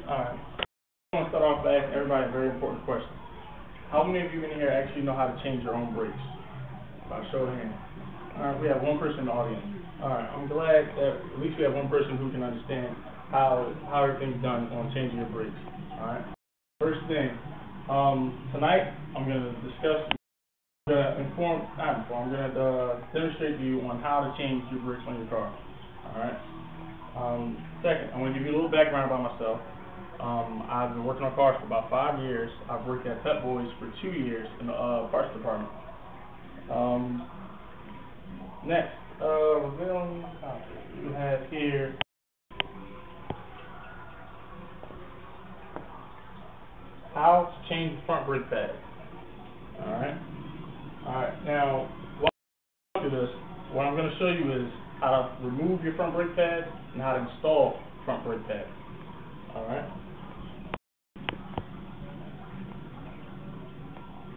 Alright. I want to start off by asking everybody a very important question. How many of you in here actually know how to change your own brakes? By show of hands. Alright, we have one person in the audience. Alright, I'm glad that at least we have one person who can understand how everything's done on changing your brakes. Alright. First thing, tonight I'm going to demonstrate to you on how to change your brakes on your car. Alright. Second, I'm going to give you a little background about myself. I've been working on cars for about 5 years. I've worked at Pep Boys for 2 years in the parts department. Next, we have here how to change the front brake pad. Alright. Now, while I do this, what I'm going to show you is how to remove your front brake pad and how to install front brake pad. Alright.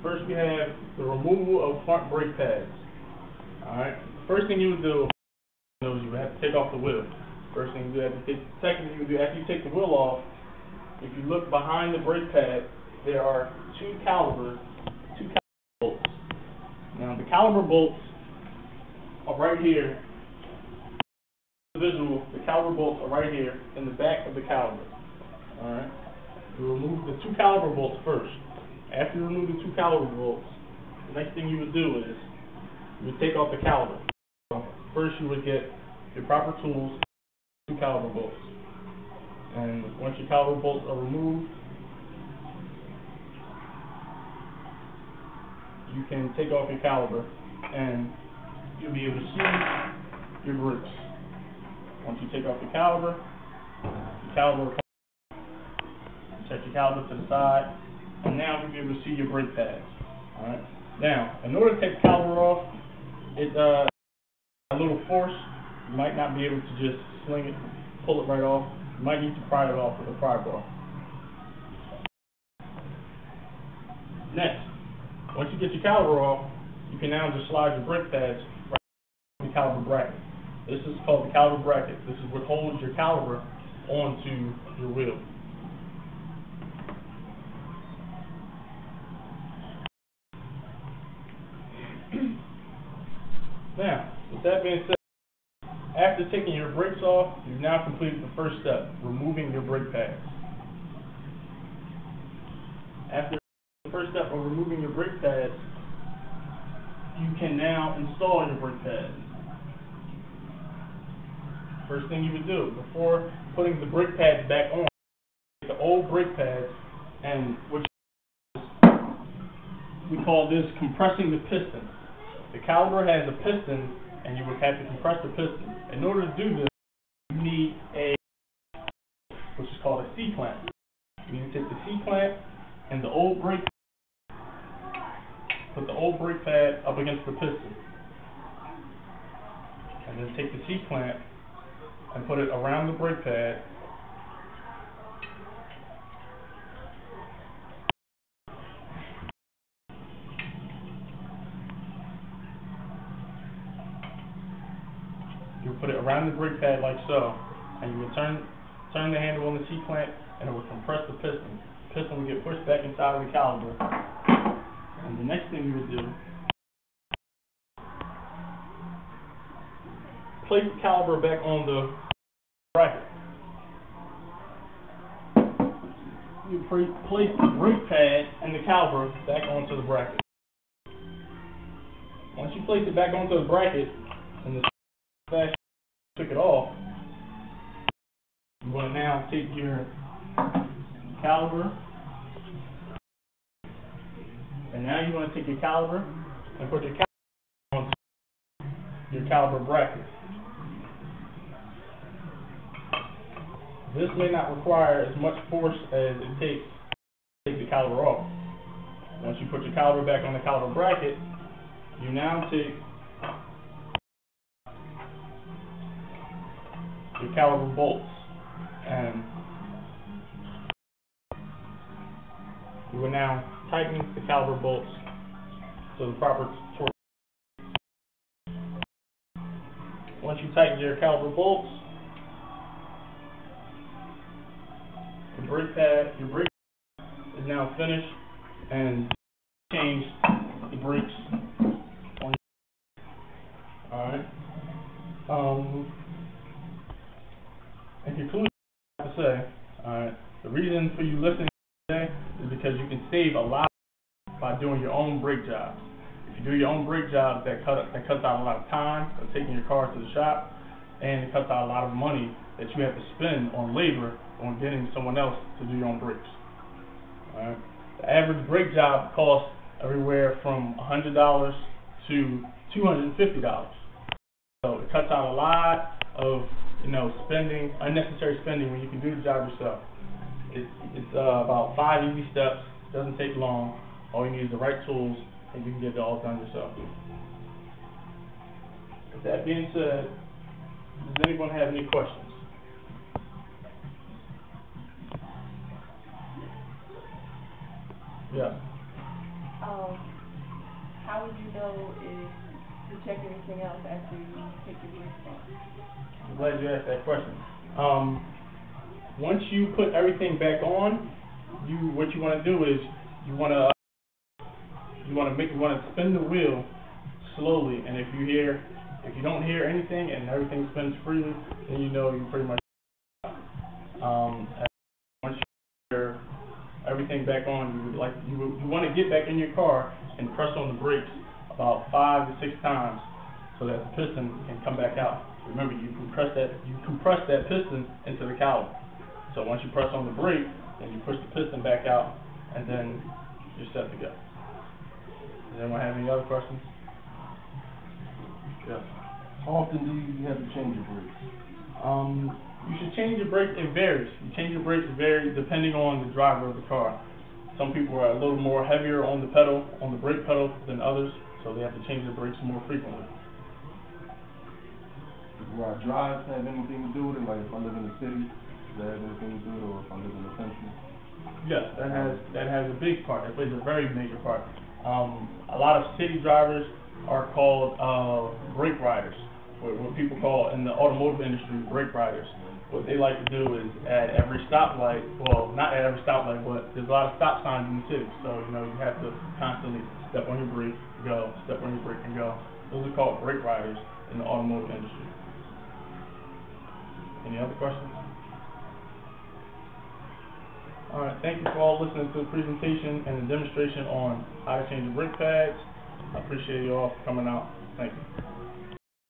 First, we have the removal of front brake pads. Alright. First thing you would do is you would have to take off the wheel. First thing you would do, second thing you would do after you take the wheel off, if you look behind the brake pad, there are two caliper bolts. Now the caliper bolts are right here. Visual, the caliper bolts are right here in the back of the caliper. Alright. You remove the two caliper bolts first. After you remove the two caliper bolts, the next thing you would do is you would take off the caliper. So first you would get your proper tools, two caliper bolts. And once your caliper bolts are removed, you can take off your caliper and you'll be able to see your brakes. Once you take off your caliper set your caliper to the side, and now you'll be able to see your brake pads. Alright. Now, in order to take the caliper off, it's a little force. You might not be able to just sling it, pull it right off. You might need to pry it off with a pry bar. Next, once you get your caliper off, you can now just slide your brake pads right on the caliper bracket. This is called the caliper bracket. This is what holds your caliper onto your wheel. Now, with that being said, after taking your brakes off, you've now completed the first step, removing your brake pads. After the first step of removing your brake pads, you can now install your brake pads. First thing you would do, before putting the brake pads back on, take the old brake pads and we call this compressing the piston. The caliper has a piston, and you would have to compress the piston. In order to do this, you need which is called a C-clamp. You need to take the C-clamp and the old brake, put the old brake pad up against the piston, and then take the C-clamp and put it around the brake pad. You put it around the brake pad like so, and you would turn the handle on the C-clamp, and it would compress the piston. The piston would get pushed back inside of the caliper. And the next thing you would do, place the caliper back on the bracket. You place the brake pad and the caliper back onto the bracket. Once you place it back onto the bracket, and the fashion took it off, you're going to now take your caliper, and now you're going to take your caliper and put your caliper on your caliper bracket. This may not require as much force as it takes to take the caliper off. Once you put your caliper back on the caliper bracket, you now take your caliper bolts and you will now tighten the caliper bolts to the proper torque. Once you tighten your caliper bolts, the brake pad, your brake is now finished, and change the brakes on. All right. In conclusion, I have to say, all right, the reason for you listening today is because you can save a lot by doing your own brake jobs. If you do your own brake jobs, that cuts out a lot of time of taking your car to the shop, and it cuts out a lot of money that you have to spend on labor on getting someone else to do your own brakes. All right. The average brake job costs everywhere from $100 to $250. So it cuts out a lot of spending, unnecessary spending when you can do the job yourself. It's about 5 easy steps. It doesn't take long. All you need is the right tools, and you can get it all done yourself. With that being said, does anyone have any questions? Yeah. How would you know if you check anything else after you take your brakes off? I'm glad you asked that question. Once you put everything back on, what you want to do is you want to spin the wheel slowly, and if you don't hear anything and everything spins freely, then you know you pretty much. Once you hear everything back on, you want to get back in your car and press on the brakes about 5 to 6 times so that the piston can come back out. Remember, you compress that piston into the caliper. So once you press on the brake, then you push the piston back out, and then you're set to go. Does anyone have any other questions? Yes. How often do you have to change your brakes? You should change your brakes. It varies. You change your brakes vary depending on the driver of the car. Some people are a little more heavier on the brake pedal than others, so they have to change their brakes more frequently. Does where I drive have anything to do with it? Like if I live in the city, does that have anything to do with it, or if I live in the country? Yes, that has a big part. That plays a very major part. A lot of city drivers are called brake riders, what people call in the automotive industry brake riders. What they like to do is at every stoplight, well, not at every stoplight, but there's a lot of stop signs in the city. So you have to constantly step on your brake, go, step on your brake, and go. Those are called brake riders in the automotive industry. Any other questions? All right, thank you for all listening to the presentation and the demonstration on how to change your brake pads. I appreciate you all for coming out. Thank you.